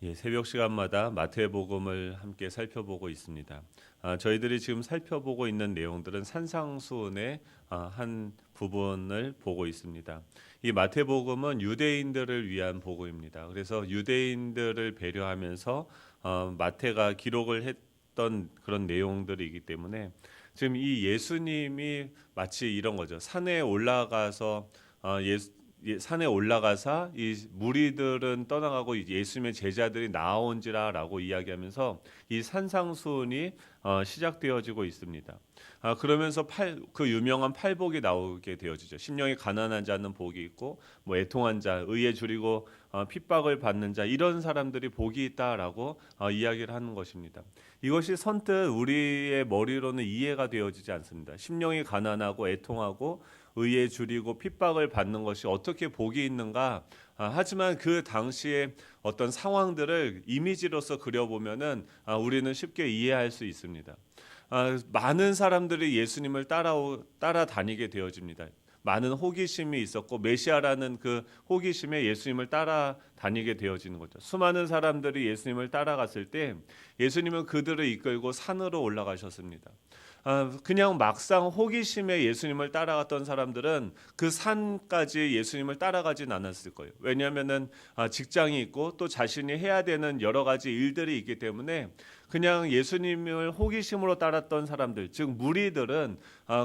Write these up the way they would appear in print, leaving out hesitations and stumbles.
예, 새벽 시간마다 마태복음을 함께 살펴보고 있습니다. 저희들이 지금 살펴보고 있는 내용들은 산상수훈의 한 부분을 보고 있습니다. 이 마태복음은 유대인들을 위한 복음입니다. 그래서 유대인들을 배려하면서 마태가 기록을 했던 그런 내용들이기 때문에 지금 이 예수님이 마치 이런 거죠. 산에 올라가서 산에 올라가사 이 무리들은 떠나가고 예수님의 제자들이 나아온지라라고 이야기하면서 이 산상수훈이 시작되어지고 있습니다. 그러면서 그 유명한 팔복이 나오게 되어지죠. 심령이 가난한 자는 복이 있고, 뭐 애통한 자, 의에 줄이고 핍박을 받는 자, 이런 사람들이 복이 있다라고 이야기를 하는 것입니다. 이것이 선뜻 우리의 머리로는 이해가 되어지지 않습니다. 심령이 가난하고 애통하고 의에 줄이고 핍박을 받는 것이 어떻게 복이 있는가? 하지만 그 당시에 어떤 상황들을 이미지로서 그려보면은 우리는 쉽게 이해할 수 있습니다. 많은 사람들이 예수님을 따라다니게 되어집니다. 많은 호기심이 있었고 메시아라는 그 호기심에 예수님을 따라다니게 되어지는 거죠. 수많은 사람들이 예수님을 따라갔을 때 예수님은 그들을 이끌고 산으로 올라가셨습니다. 그냥 막상 호기심에 예수님을 따라갔던 사람들은 그 산까지 예수님을 따라가진 않았을 거예요. 왜냐하면은 직장이 있고 또 자신이 해야 되는 여러 가지 일들이 있기 때문에 그냥 예수님을 호기심으로 따랐던 사람들, 즉 무리들은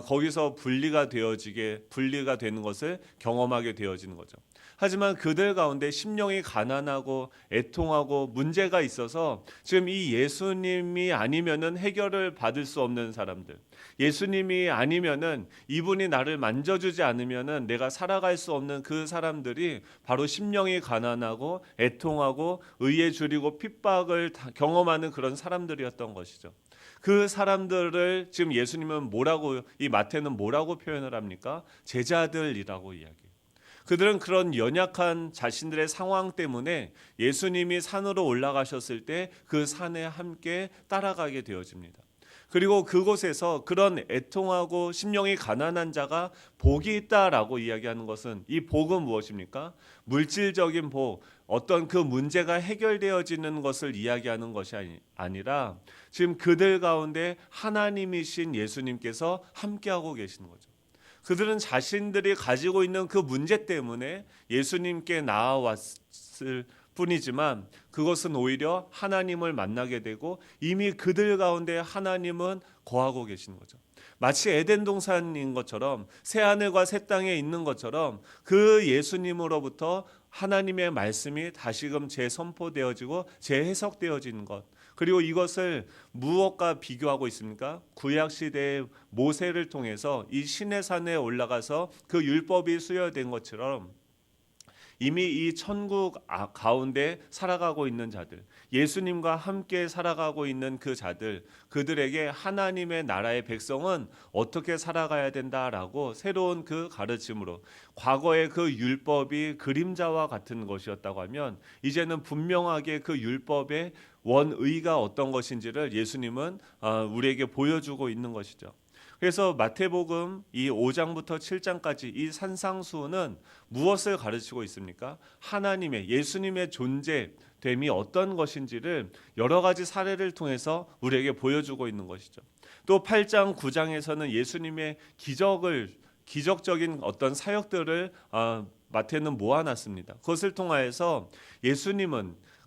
거기서 분리가 되는 것을 경험하게 되어지는 거죠. 하지만 그들 가운데 심령이 가난하고 애통하고 문제가 있어서 지금 이 예수님이 아니면은 해결을 받을 수 없는 사람들, 예수님이 아니면은 이분이 나를 만져주지 않으면은 내가 살아갈 수 없는 그 사람들이 바로 심령이 가난하고 애통하고 의에 줄이고 핍박을 경험하는 그런 사람들이었던 것이죠. 그 사람들을 지금 예수님은 이 마태는 뭐라고 표현을 합니까? 제자들이라고 이야기해요. 그들은 그런 연약한 자신들의 상황 때문에 예수님이 산으로 올라가셨을 때 그 산에 함께 따라가게 되어집니다. 그리고 그곳에서 그런 애통하고 심령이 가난한 자가 복이 있다라고 이야기하는 것은 이 복은 무엇입니까? 물질적인 복, 어떤 그 문제가 해결되어지는 것을 이야기하는 것이 아니라 지금 그들 가운데 하나님이신 예수님께서 함께하고 계시는 거죠. 그들은 자신들이 가지고 있는 그 문제 때문에 예수님께 나아왔을 뿐이지만 그것은 오히려 하나님을 만나게 되고 이미 그들 가운데 하나님은 거하고 계시는 거죠. 마치 에덴 동산인 것처럼 새하늘과 새 땅에 있는 것처럼 그 예수님으로부터 하나님의 말씀이 다시금 재선포되어지고 재해석되어지는 것. 그리고 이것을 무엇과 비교하고 있습니까? 구약 시대의 모세를 통해서 이 시내산에 올라가서 그 율법이 수여된 것처럼 이미 이 천국 가운데 살아가고 있는 자들, 예수님과 함께 살아가고 있는 그 자들, 그들에게 하나님의 나라의 백성은 어떻게 살아가야 된다라고 새로운 그 가르침으로, 과거의 그 율법이 그림자와 같은 것이었다고 하면 이제는 분명하게 그 율법의 원의가 어떤 것인지를 예수님은 우리에게 보여주고 있는 것이죠. 그래서 마태복음 이 5장부터 7장까지 이 산상수훈은 무엇을 가르치고 있습니까? 예수님의 존재됨이 어떤 것인지를 여러 가지 사례를 통해서 우리에게 보여주고 있는 것이죠. 또 8장, 9장에서는 예수님의 기적적인 어떤 사역들을 마태는 모아놨습니다. 그것을 통하여서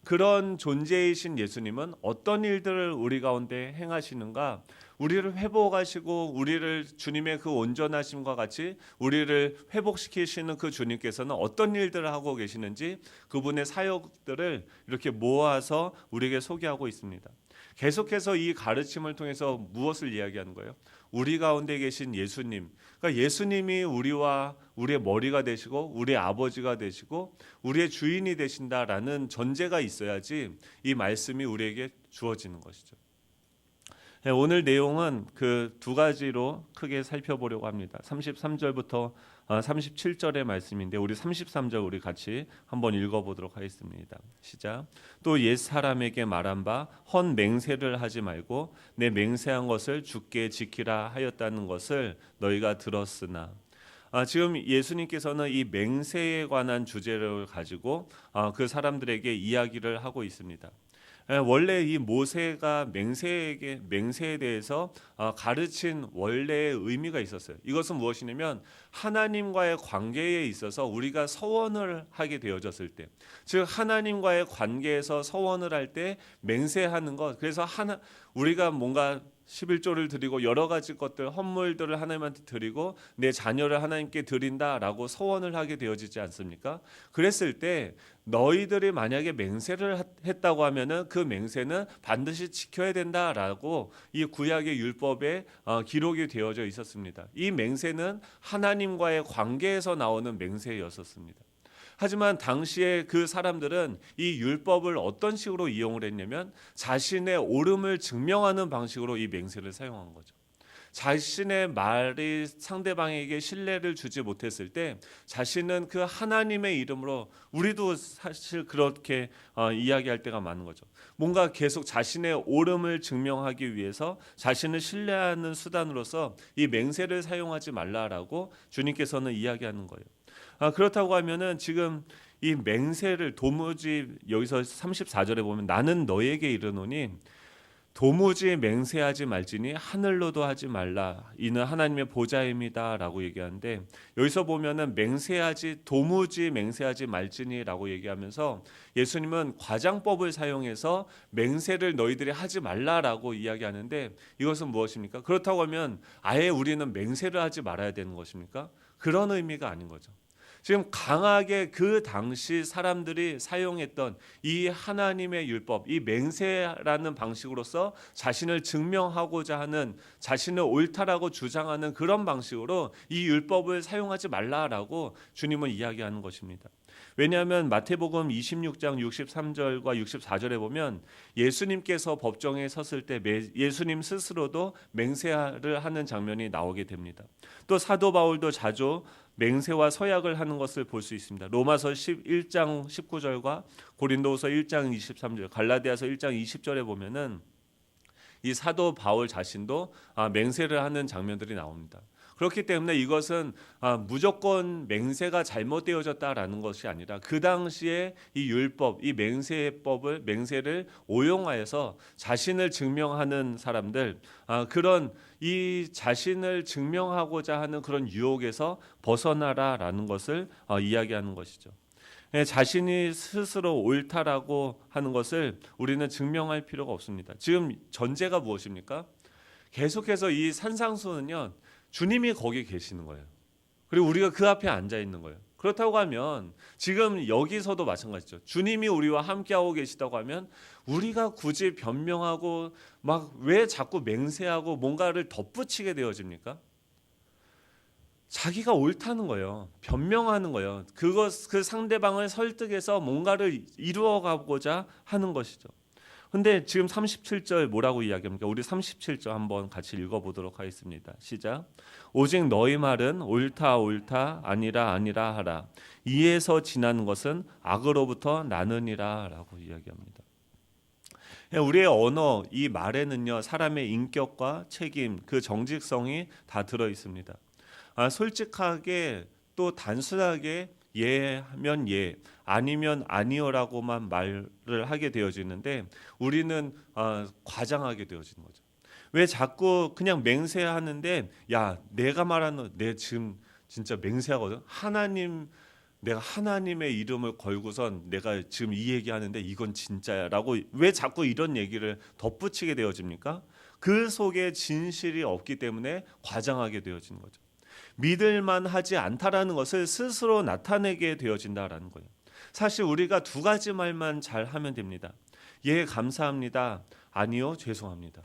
그런 존재이신 예수님은 어떤 일들을 우리 가운데 행하시는가, 우리를 회복하시고 우리를 주님의 그 온전하심과 같이 우리를 회복시키시는 그 주님께서는 어떤 일들을 하고 계시는지 그분의 사역들을 이렇게 모아서 우리에게 소개하고 있습니다. 계속해서 이 가르침을 통해서 무엇을 이야기하는 거예요? 우리 가운데 계신 예수님, 그러니까 예수님이 우리의 머리가 되시고 우리의 아버지가 되시고 우리의 주인이 되신다라는 전제가 있어야지 이 말씀이 우리에게 주어지는 것이죠. 오늘 내용은 그 두 가지로 크게 살펴보려고 합니다. 33절부터 37절의 말씀인데 우리 33절 우리 같이 한번 읽어보도록 하겠습니다. 시작. 또 옛 사람에게 말한 바 헌 맹세를 하지 말고 내 맹세한 것을 주께 지키라 하였다는 것을 너희가 들었으나 지금 예수님께서는 이 맹세에 관한 주제를 가지고 그 사람들에게 이야기를 하고 있습니다. 원래 이 모세가 맹세에 대해서 가르친 원래의 의미가 있었어요. 이것은 무엇이냐면 하나님과의 관계에 있어서 우리가 서원을 하게 되어졌을 때, 즉 하나님과의 관계에서 서원을 할 때 맹세하는 것. 그래서 우리가 뭔가 11조를 드리고 여러 가지 것들 헌물들을 하나님한테 드리고 내 자녀를 하나님께 드린다라고 서원을 하게 되어지지 않습니까? 그랬을 때 너희들이 만약에 맹세를 했다고 하면은 그 맹세는 반드시 지켜야 된다라고 이 구약의 율법에 기록이 되어져 있었습니다. 이 맹세는 하나님과의 관계에서 나오는 맹세였었습니다. 하지만 당시에 그 사람들은 이 율법을 어떤 식으로 이용을 했냐면 자신의 옳음을 증명하는 방식으로 이 맹세를 사용한 거죠. 자신의 말이 상대방에게 신뢰를 주지 못했을 때 자신은 그 하나님의 이름으로, 우리도 사실 그렇게 이야기할 때가 많은 거죠. 뭔가 계속 자신의 옳음을 증명하기 위해서 자신을 신뢰하는 수단으로서 이 맹세를 사용하지 말라라고 주님께서는 이야기하는 거예요. 그렇다고 하면은 지금 이 맹세를 도무지, 여기서 34절에 보면 나는 너에게 이르노니 도무지 맹세하지 말지니 하늘로도 하지 말라 이는 하나님의 보좌입니다라고 얘기하는데, 여기서 보면은 도무지 맹세하지 말지니라고 얘기하면서 예수님은 과장법을 사용해서 맹세를 너희들이 하지 말라라고 이야기하는데, 이것은 무엇입니까? 그렇다고 하면 아예 우리는 맹세를 하지 말아야 되는 것입니까? 그런 의미가 아닌 거죠. 지금 강하게 그 당시 사람들이 사용했던 이 하나님의 율법, 이 맹세라는 방식으로서 자신을 증명하고자 하는, 자신을 옳다라고 주장하는 그런 방식으로 이 율법을 사용하지 말라라고 주님은 이야기하는 것입니다. 왜냐하면 마태복음 26장 63절과 64절에 보면 예수님께서 법정에 섰을 때 예수님 스스로도 맹세를 하는 장면이 나오게 됩니다. 또 사도 바울도 자주 맹세와 서약을 하는 것을 볼 수 있습니다. 로마서 1장 19절과 고린도후서 1장 23절, 갈라디아서 1장 20절에 보면은 이 사도 바울 자신도 맹세를 하는 장면들이 나옵니다. 그렇기 때문에 이것은 무조건 맹세가 잘못되어졌다라는 것이 아니라 그 당시에 이 율법, 이 맹세를 오용하여서 자신을 증명하는 사람들, 그런 이 자신을 증명하고자 하는 그런 유혹에서 벗어나라라는 것을 이야기하는 것이죠. 자신이 스스로 옳다라고 하는 것을 우리는 증명할 필요가 없습니다. 지금 전제가 무엇입니까? 계속해서 이 산상수는요, 주님이 거기 계시는 거예요. 그리고 우리가 그 앞에 앉아 있는 거예요. 그렇다고 하면 지금 여기서도 마찬가지죠. 주님이 우리와 함께하고 계시다고 하면 우리가 굳이 변명하고 막 왜 자꾸 맹세하고 뭔가를 덧붙이게 되어집니까? 자기가 옳다는 거예요. 변명하는 거예요. 그 상대방을 설득해서 뭔가를 이루어가고자 하는 것이죠. 근데 지금 37절 뭐라고 이야기합니까? 우리 37절 한번 같이 읽어보도록 하겠습니다. 시작. 오직 너희 말은 옳다 아니라 하라. 이에서 지나는 것은 악으로부터 나느니라 라고 이야기합니다. 우리의 언어, 이 말에는요, 사람의 인격과 책임, 그 정직성이 다 들어 있습니다. 솔직하게 또 단순하게 예하면 예, 아니면 아니요라고만 말을 하게 되어지는데 우리는 과장하게 되어지는 거죠. 왜 자꾸 그냥 맹세하는데, 야, 내가 말하는, 내 지금 진짜 맹세하거든. 내가 하나님의 이름을 걸고선 내가 지금 이 얘기하는데 이건 진짜야라고 왜 자꾸 이런 얘기를 덧붙이게 되어집니까? 그 속에 진실이 없기 때문에 과장하게 되어지는 거죠. 믿을만 하지 않다라는 것을 스스로 나타내게 되어진다라는 거예요. 사실 우리가 두 가지 말만 잘 하면 됩니다. 예, 감사합니다. 아니요, 죄송합니다.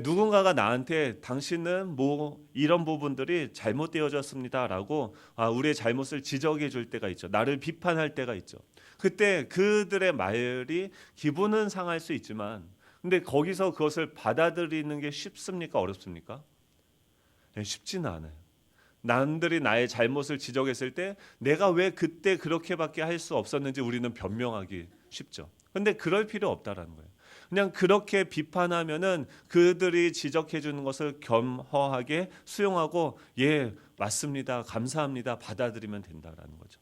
누군가가 나한테 당신은 뭐 이런 부분들이 잘못되어졌습니다라고 우리의 잘못을 지적해 줄 때가 있죠. 나를 비판할 때가 있죠. 그때 그들의 말이 기분은 상할 수 있지만 근데 거기서 그것을 받아들이는 게 쉽습니까? 어렵습니까? 쉽지는 않아요. 남들이 나의 잘못을 지적했을 때 내가 왜 그때 그렇게밖에 할 수 없었는지 우리는 변명하기 쉽죠. 근데 그럴 필요 없다라는 거예요. 그냥 그렇게 비판하면은 그들이 지적해 주는 것을 겸허하게 수용하고 예, 맞습니다. 감사합니다. 받아들이면 된다라는 거죠.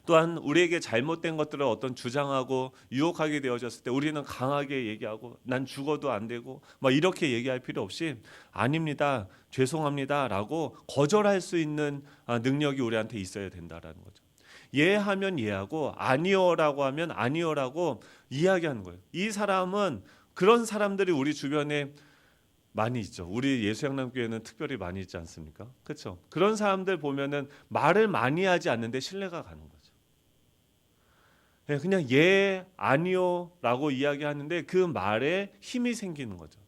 또한 우리에게 잘못된 것들을 어떤 주장하고 유혹하게 되어졌을 때 우리는 강하게 얘기하고 난 죽어도 안 되고 막 이렇게 얘기할 필요 없이 아닙니다. 죄송합니다라고 거절할 수 있는 능력이 우리한테 있어야 된다라는 거죠. 예하면 예하고 아니요라고 하면 아니요라고 이야기하는 거예요. 이 사람은 그런 사람들이 우리 주변에 많이 있죠. 우리 예수양남교회는 특별히 많이 있지 않습니까? 그렇죠. 그런 사람들 보면은 말을 많이 하지 않는데 신뢰가 가는 거죠. 그냥 예, 아니요라고 이야기하는데 그 말에 힘이 생기는 거죠.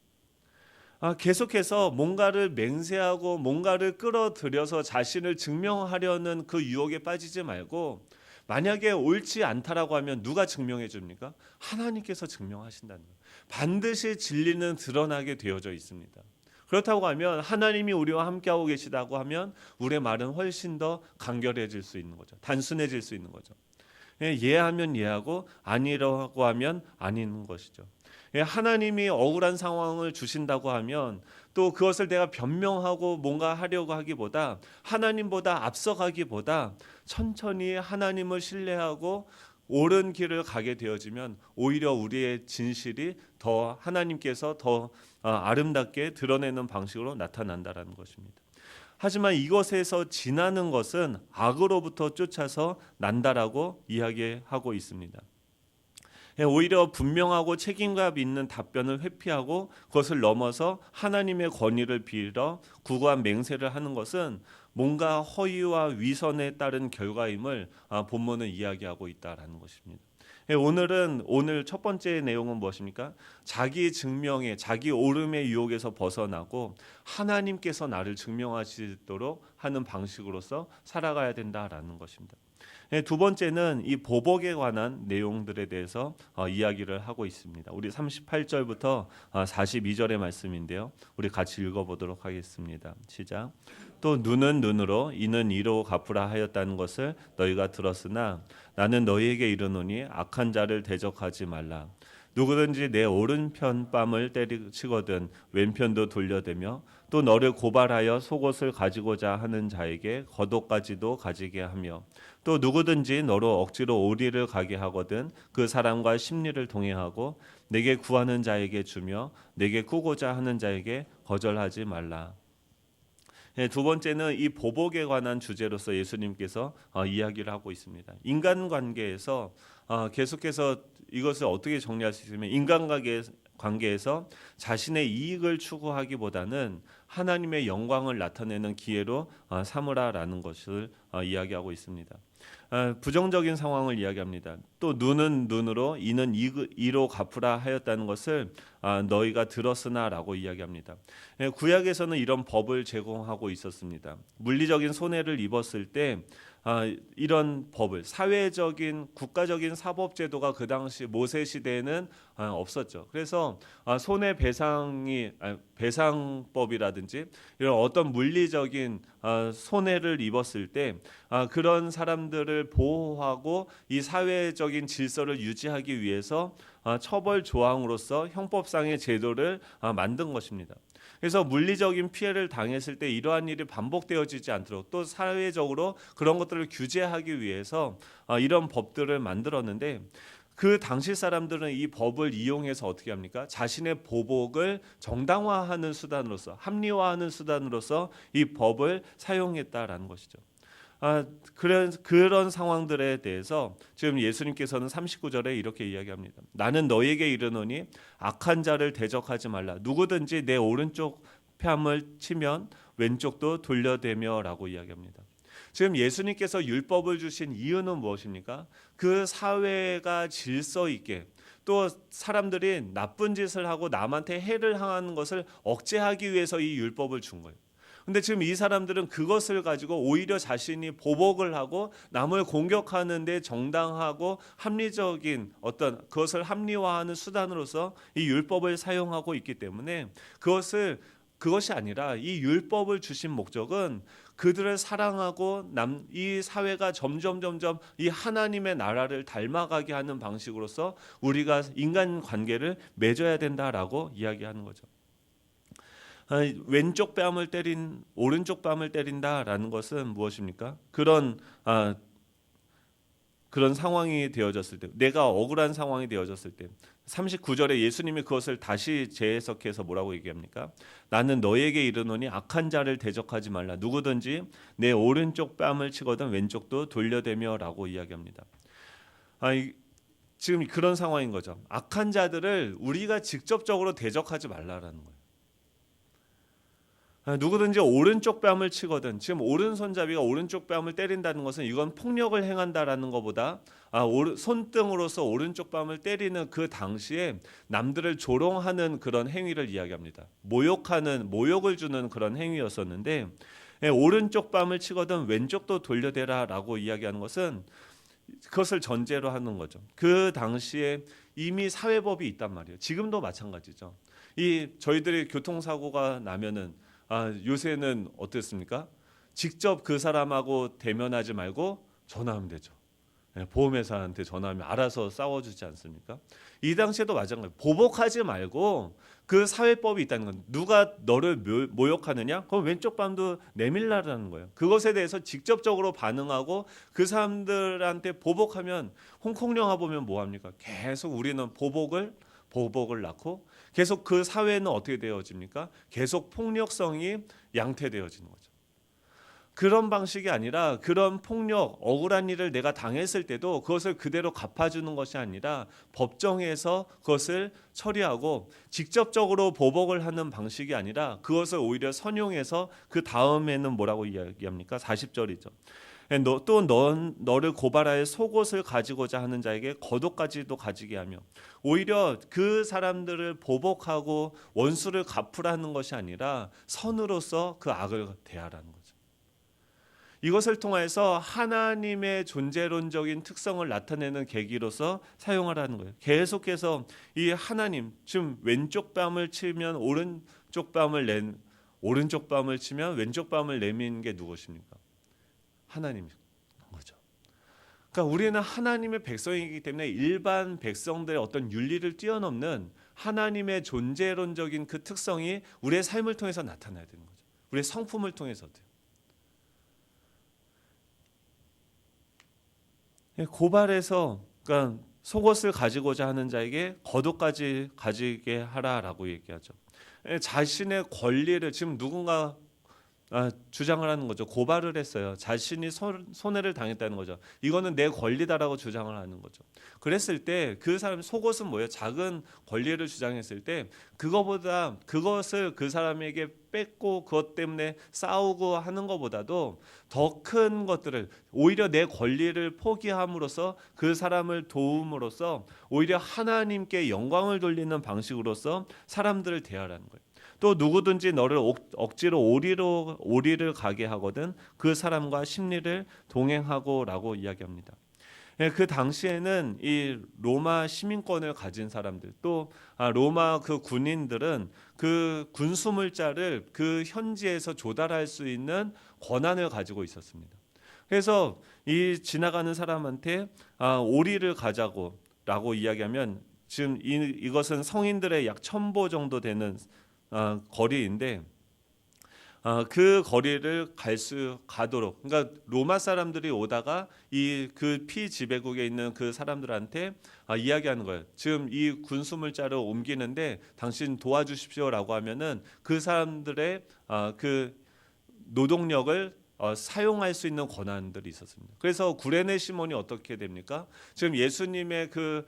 계속해서 뭔가를 맹세하고 뭔가를 끌어들여서 자신을 증명하려는 그 유혹에 빠지지 말고 만약에 옳지 않다라고 하면 누가 증명해 줍니까? 하나님께서 증명하신다는 거예요. 반드시 진리는 드러나게 되어져 있습니다. 그렇다고 하면 하나님이 우리와 함께하고 계시다고 하면 우리의 말은 훨씬 더 간결해질 수 있는 거죠. 단순해질 수 있는 거죠. 예하면 예하고 아니라고 하면 아닌 것이죠. 하나님이 억울한 상황을 주신다고 하면 또 그것을 내가 변명하고 뭔가 하려고 하기보다 하나님보다 앞서가기보다 천천히 하나님을 신뢰하고 옳은 길을 가게 되어지면 오히려 우리의 진실이 더 하나님께서 더 아름답게 드러내는 방식으로 나타난다라는 것입니다. 하지만 이것에서 지나는 것은 악으로부터 쫓아서 난다라고 이야기하고 있습니다. 오히려 분명하고 책임감 있는 답변을 회피하고 그것을 넘어서 하나님의 권위를 빌어 구구한 맹세를 하는 것은 뭔가 허위와 위선에 따른 결과임을 본문은 이야기하고 있다라는 것입니다. 오늘 첫 번째 내용은 무엇입니까? 자기 증명의 자기 옳음의 유혹에서 벗어나고 하나님께서 나를 증명하시도록 하는 방식으로서 살아가야 된다라는 것입니다. 두 번째는 이 보복에 관한 내용들에 대해서 이야기를 하고 있습니다. 우리 38절부터 42절의 말씀인데요. 우리 같이 읽어보도록 하겠습니다. 시작. 또 눈은 눈으로 이는 이로 갚으라 하였다는 것을 너희가 들었으나 나는 너희에게 이르노니 악한 자를 대적하지 말라. 누구든지 내 오른편 뺨을 때리치거든 왼편도 돌려대며 또 너를 고발하여 속옷을 가지고자 하는 자에게 겉옷까지도 가지게 하며 또 누구든지 너로 억지로 오리를 가게 하거든 그 사람과 심리를 동행하고 내게 구하는 자에게 주며 내게 꾸고자 하는 자에게 거절하지 말라. 두 번째는 이 보복에 관한 주제로서 예수님께서 이야기를 하고 있습니다. 인간관계에서 계속해서 이것을 어떻게 정리할 수 있으면 인간관계에서 자신의 이익을 추구하기보다는 하나님의 영광을 나타내는 기회로 삼으라라는 것을 이야기하고 있습니다. 부정적인 상황을 이야기합니다. 또 눈은 눈으로 이는 이로 갚으라 하였다는 것을 너희가 들었으나라고 이야기합니다. 구약에서는 이런 법을 제공하고 있었습니다. 물리적인 손해를 입었을 때 이런 법을 사회적인 국가적인 사법제도가 그 당시 모세 시대에는 없었죠. 그래서 배상법이라든지 이런 어떤 물리적인 손해를 입었을 때 그런 사람들을 보호하고 이 사회적인 질서를 유지하기 위해서 처벌 조항으로서 형법상의 제도를 만든 것입니다. 그래서 물리적인 피해를 당했을 때 이러한 일이 반복되어지지 않도록 또 사회적으로 그런 것들을 규제하기 위해서 이런 법들을 만들었는데 그 당시 사람들은 이 법을 이용해서 어떻게 합니까? 자신의 보복을 정당화하는 수단으로서 합리화하는 수단으로서 이 법을 사용했다라는 것이죠. 그런 상황들에 대해서 지금 예수님께서는 39절에 이렇게 이야기합니다. 나는 너희에게 이르노니 악한 자를 대적하지 말라. 누구든지 내 오른쪽 뺨을 치면 왼쪽도 돌려대며라고 이야기합니다. 지금 예수님께서 율법을 주신 이유는 무엇입니까? 그 사회가 질서 있게 또 사람들이 나쁜 짓을 하고 남한테 해를 항하는 것을 억제하기 위해서 이 율법을 준 거예요. 근데 지금 이 사람들은 그것을 가지고 오히려 자신이 보복을 하고 남을 공격하는 데 정당하고 합리적인 어떤 그것을 합리화하는 수단으로서 이 율법을 사용하고 있기 때문에 그것이 아니라 이 율법을 주신 목적은 그들을 사랑하고 이 사회가 점점 이 하나님의 나라를 닮아가게 하는 방식으로서 우리가 인간 관계를 맺어야 된다라고 이야기하는 거죠. 왼쪽 뺨을 때린 오른쪽 뺨을 때린다라는 것은 무엇입니까? 그런 상황이 되어졌을 때, 내가 억울한 상황이 되어졌을 때, 39절에 예수님이 그것을 다시 재해석해서 뭐라고 얘기합니까? 나는 너에게 이르노니 악한 자를 대적하지 말라. 누구든지 내 오른쪽 뺨을 치거든 왼쪽도 돌려대며라고 이야기합니다. 지금 그런 상황인 거죠. 악한 자들을 우리가 직접적으로 대적하지 말라라는 거예요. 누구든지 오른쪽 뺨을 치거든, 지금 오른손잡이가 오른쪽 뺨을 때린다는 것은 이건 폭력을 행한다라는 것보다 손등으로서 오른쪽 뺨을 때리는 그 당시에 남들을 조롱하는 그런 행위를 이야기합니다. 모욕을 주는 그런 행위였었는데, 오른쪽 뺨을 치거든 왼쪽도 돌려대라라고 이야기하는 것은 그것을 전제로 하는 거죠. 그 당시에 이미 사회법이 있단 말이에요. 지금도 마찬가지죠. 저희들이 교통사고가 나면은 요새는 어땠습니까? 직접 그 사람하고 대면하지 말고 전화하면 되죠. 보험회사한테 전화하면 알아서 싸워주지 않습니까? 이 당시에도 마찬가지예요. 보복하지 말고 그 사회법이 있다는 건, 누가 너를 모욕하느냐? 그럼 왼쪽 뺨도 내밀라라는 거예요. 그것에 대해서 직접적으로 반응하고 그 사람들한테 보복하면, 홍콩 영화 보면 뭐합니까? 계속 우리는 보복을 낳고 계속 그 사회는 어떻게 되어집니까? 계속 폭력성이 양태되어지는 거죠. 그런 방식이 아니라, 그런 폭력, 억울한 일을 내가 당했을 때도 그것을 그대로 갚아주는 것이 아니라 법정에서 그것을 처리하고, 직접적으로 보복을 하는 방식이 아니라 그것을 오히려 선용해서 그 다음에는 뭐라고 이야기합니까? 40절이죠. 또 너를 고발하여 속옷을 가지고자 하는 자에게 겉옷까지도 가지게 하며, 오히려 그 사람들을 보복하고 원수를 갚으라는 것이 아니라 선으로서 그 악을 대하라는 거죠. 이것을 통해서 하나님의 존재론적인 특성을 나타내는 계기로서 사용하라는 거예요. 계속해서 이 하나님, 지금 왼쪽 뺨을 치면 오른쪽 뺨을 치면 왼쪽 뺨을 내미는 게 누구십니까? 하나님인 거죠. 그러니까 우리는 하나님의 백성이기 때문에 일반 백성들의 어떤 윤리를 뛰어넘는 하나님의 존재론적인 그 특성이 우리의 삶을 통해서 나타나야 되는 거죠. 우리의 성품을 통해서도요. 고발해서, 그러니까 속옷을 가지고자 하는 자에게 겉옷까지 가지게 하라라고 얘기하죠. 자신의 권리를 지금 누군가 주장을 하는 거죠. 고발을 했어요. 자신이 손해를 당했다는 거죠. 이거는 내 권리다라고 주장을 하는 거죠. 그랬을 때 그 사람 속옷은 뭐예요? 작은 권리를 주장했을 때 그것을 그 사람에게 뺏고 그것 때문에 싸우고 하는 것보다도 더 큰 것들을, 오히려 내 권리를 포기함으로써 그 사람을 도움으로써 오히려 하나님께 영광을 돌리는 방식으로서 사람들을 대하라는 거예요. 또 누구든지 너를 억지로 오리를 가게 하거든 그 사람과 심리를 동행하고라고 이야기합니다. 그 당시에는 이 로마 시민권을 가진 사람들, 또 로마 그 군인들은 그 군수물자를 그 현지에서 조달할 수 있는 권한을 가지고 있었습니다. 그래서 이 지나가는 사람한테 오리를 가자고라고 이야기하면, 지금 이것은 성인들의 약 1000보 정도 되는 거리인데, 그 거리를 가도록, 그러니까 로마 사람들이 오다가 그 피지배국에 있는 그 사람들한테 이야기하는 거예요. 지금 이 군수물자를 옮기는데 당신 도와주십시오라고 하면은 그 사람들의 그 노동력을 사용할 수 있는 권한들이 있었습니다. 그래서 구레네 시몬이 어떻게 됩니까? 지금 예수님의 그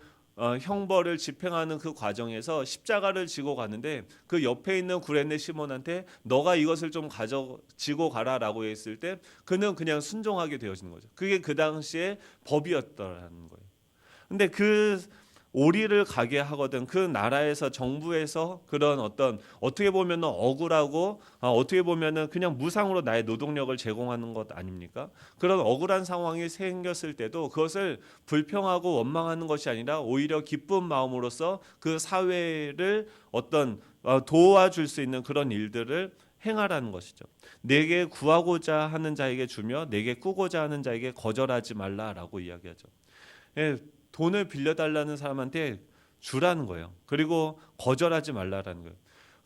형벌을 집행하는 그 과정에서 십자가를 지고 가는데, 그 옆에 있는 구레네 시몬한테 너가 이것을 좀 지고 가라라고 했을 때 그는 그냥 순종하게 되어지는 거죠. 그게 그 당시에 법이었더라는 거예요. 근데 그 오리를 가게 하거든 그 나라에서, 정부에서 그런 어떻게 보면 억울하고 어떻게 보면 그냥 무상으로 나의 노동력을 제공하는 것 아닙니까? 그런 억울한 상황이 생겼을 때도 그것을 불평하고 원망하는 것이 아니라 오히려 기쁜 마음으로써 그 사회를 도와줄 수 있는 그런 일들을 행하라는 것이죠. 내게 구하고자 하는 자에게 주며 내게 꾸고자 하는 자에게 거절하지 말라라고 이야기하죠. 예, 돈을 빌려달라는 사람한테 주라는 거예요. 그리고 거절하지 말라라는 거예요.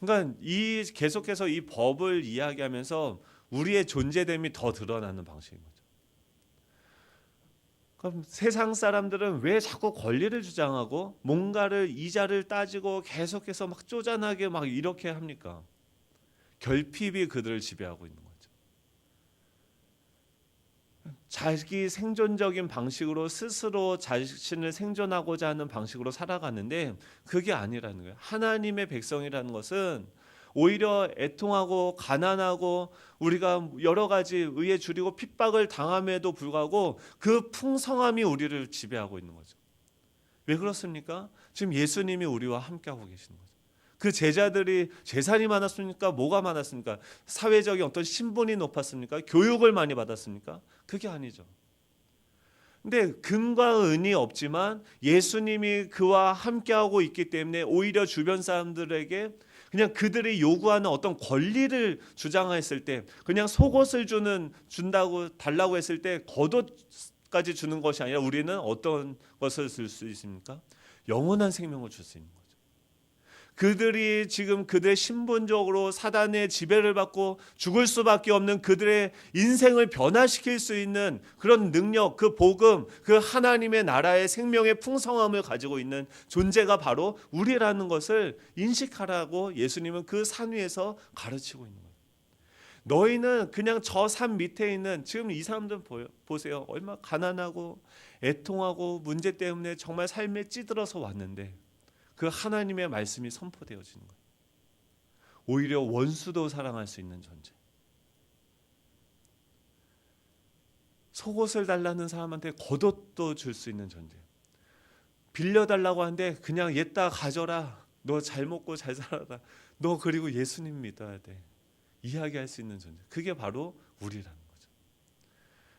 그러니까 이 계속해서 이 법을 이야기하면서 우리의 존재됨이 더 드러나는 방식인 거죠. 그럼 세상 사람들은 왜 자꾸 권리를 주장하고 뭔가를 이자를 따지고 계속해서 막 쪼잔하게 막 이렇게 합니까? 결핍이 그들을 지배하고 있는 거죠. 자기 생존적인 방식으로 스스로 자신을 생존하고자 하는 방식으로 살아가는데 그게 아니라는 거예요. 하나님의 백성이라는 것은 오히려 애통하고 가난하고 우리가 여러 가지 의에 줄이고 핍박을 당함에도 불구하고 그 풍성함이 우리를 지배하고 있는 거죠. 왜 그렇습니까? 지금 예수님이 우리와 함께하고 계시는 거죠. 그 제자들이 재산이 많았습니까? 뭐가 많았습니까? 사회적인 어떤 신분이 높았습니까? 교육을 많이 받았습니까? 그게 아니죠. 근데 금과 은이 없지만 예수님이 그와 함께하고 있기 때문에 오히려 주변 사람들에게 그냥 그들이 요구하는 어떤 권리를 주장했을 때 그냥 속옷을 준다고 달라고 했을 때 겉옷까지 주는 것이 아니라 우리는 어떤 것을 줄 수 있습니까? 영원한 생명을 줄 수 있는 거죠. 그들이 지금 그들의 신분적으로 사단의 지배를 받고 죽을 수밖에 없는 그들의 인생을 변화시킬 수 있는 그런 능력, 그 복음, 그 하나님의 나라의 생명의 풍성함을 가지고 있는 존재가 바로 우리라는 것을 인식하라고 예수님은 그 산 위에서 가르치고 있는 거예요. 너희는 그냥 저 산 밑에 있는 지금 이 사람들 보세요. 얼마나 가난하고 애통하고 문제 때문에 정말 삶에 찌들어서 왔는데 그 하나님의 말씀이 선포되어지는 거예요. 오히려 원수도 사랑할 수 있는 존재. 속옷을 달라는 사람한테 겉옷도 줄 수 있는 존재. 빌려달라고 하는데 그냥 얘따 가져라. 너 잘 먹고 잘 살아라. 너 그리고 예수님 믿어야 돼. 이야기할 수 있는 존재. 그게 바로 우리라는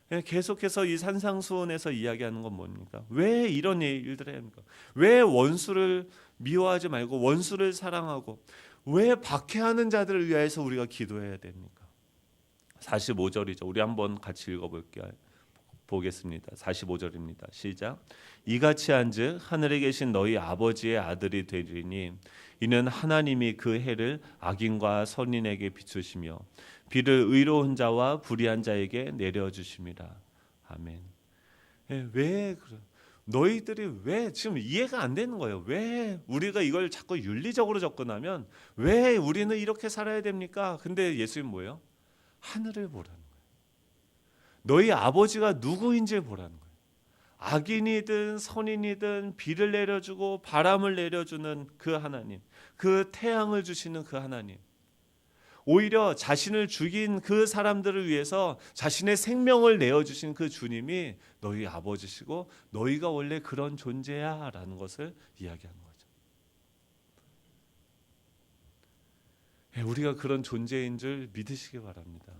거죠. 계속해서 이 산상수훈에서 이야기하는 건 뭡니까? 왜 이런 일들을 해야 합니까? 왜 원수를 미워하지 말고 원수를 사랑하고 왜 박해하는 자들을 위해서 우리가 기도해야 됩니까? 45절이죠. 우리 한번 같이 읽어볼게요. 보겠습니다. 45절입니다. 시작. 이같이 한즉 하늘에 계신 너희 아버지의 아들이 되리니 이는 하나님이 그 해를 악인과 선인에게 비추시며 비를 의로운 자와 불의한 자에게 내려주심이라. 아멘. 왜 그래? 너희들이 왜 지금 이해가 안 되는 거예요. 왜 우리가 이걸 자꾸 윤리적으로 접근하면 왜 우리는 이렇게 살아야 됩니까? 근데 예수님 뭐예요? 하늘을 보라는 거예요. 너희 아버지가 누구인지 보라는 거예요. 악인이든 선인이든 비를 내려주고 바람을 내려주는 그 하나님, 그 태양을 주시는 그 하나님, 오히려 자신을 죽인 그 사람들을 위해서 자신의 생명을 내어주신 그 주님이 너희 아버지시고 너희가 원래 그런 존재야 라는 것을 이야기하는 거죠. 우리가 그런 존재인 줄 믿으시기 바랍니다.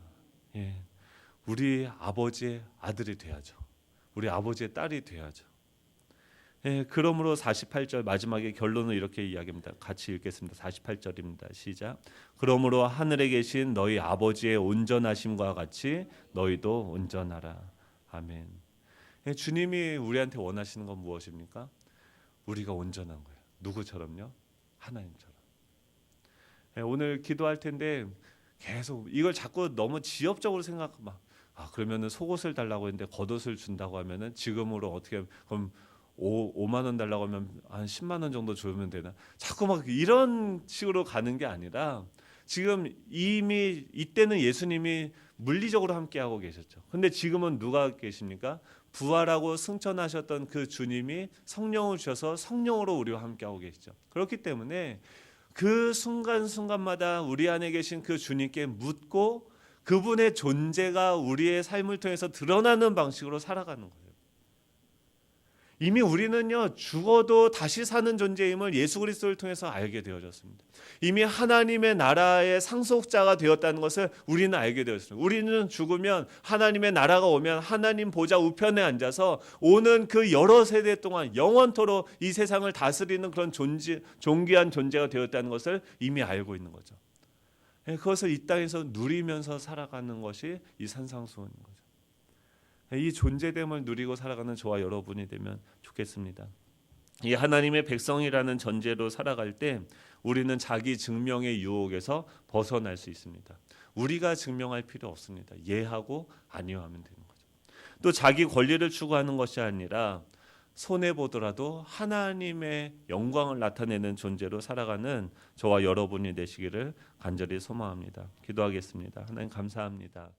우리 아버지의 아들이 돼야죠. 우리 아버지의 딸이 돼야죠. 그러므로 48절 마지막에 결론을 이렇게 이야기합니다. 같이 읽겠습니다. 48절입니다. 시작. 그러므로 하늘에 계신 너희 아버지의 온전하심과 같이 너희도 온전하라. 아멘. 주님이 우리한테 원하시는 건 무엇입니까? 우리가 온전한 거예요. 누구처럼요? 하나님처럼. 오늘 기도할 텐데 계속 이걸 자꾸 너무 지엽적으로 생각하면 그러면은 속옷을 달라고 했는데 겉옷을 준다고 하면은 지금으로 어떻게 그럼 5만 원 달라고 하면 한 10만 원 정도 주면 되나? 자꾸 막 이런 식으로 가는 게 아니라 지금 이미 이때는 예수님이 물리적으로 함께하고 계셨죠. 근데 지금은 누가 계십니까? 부활하고 승천하셨던 그 주님이 성령을 주셔서 성령으로 우리와 함께하고 계시죠. 그렇기 때문에 그 순간순간마다 우리 안에 계신 그 주님께 묻고 그분의 존재가 우리의 삶을 통해서 드러나는 방식으로 살아가는 거예요. 이미 우리는요 죽어도 다시 사는 존재임을 예수 그리스도를 통해서 알게 되어졌습니다. 이미 하나님의 나라의 상속자가 되었다는 것을 우리는 알게 되었습니다. 우리는 죽으면 하나님의 나라가 오면 하나님 보좌 우편에 앉아서 오는 그 여러 세대 동안 영원토록 이 세상을 다스리는 그런 존귀한 존재가 되었다는 것을 이미 알고 있는 거죠. 그것을 이 땅에서 누리면서 살아가는 것이 이 산상수훈인 거죠. 이 존재됨을 누리고 살아가는 저와 여러분이 되면 좋겠습니다. 이 하나님의 백성이라는 전제로 살아갈 때 우리는 자기 증명의 유혹에서 벗어날 수 있습니다. 우리가 증명할 필요 없습니다. 예하고 아니하면 되는 거죠. 또 자기 권리를 추구하는 것이 아니라 손해 보더라도 하나님의 영광을 나타내는 존재로 살아가는 저와 여러분이 되시기를 간절히 소망합니다. 기도하겠습니다. 하나님 감사합니다.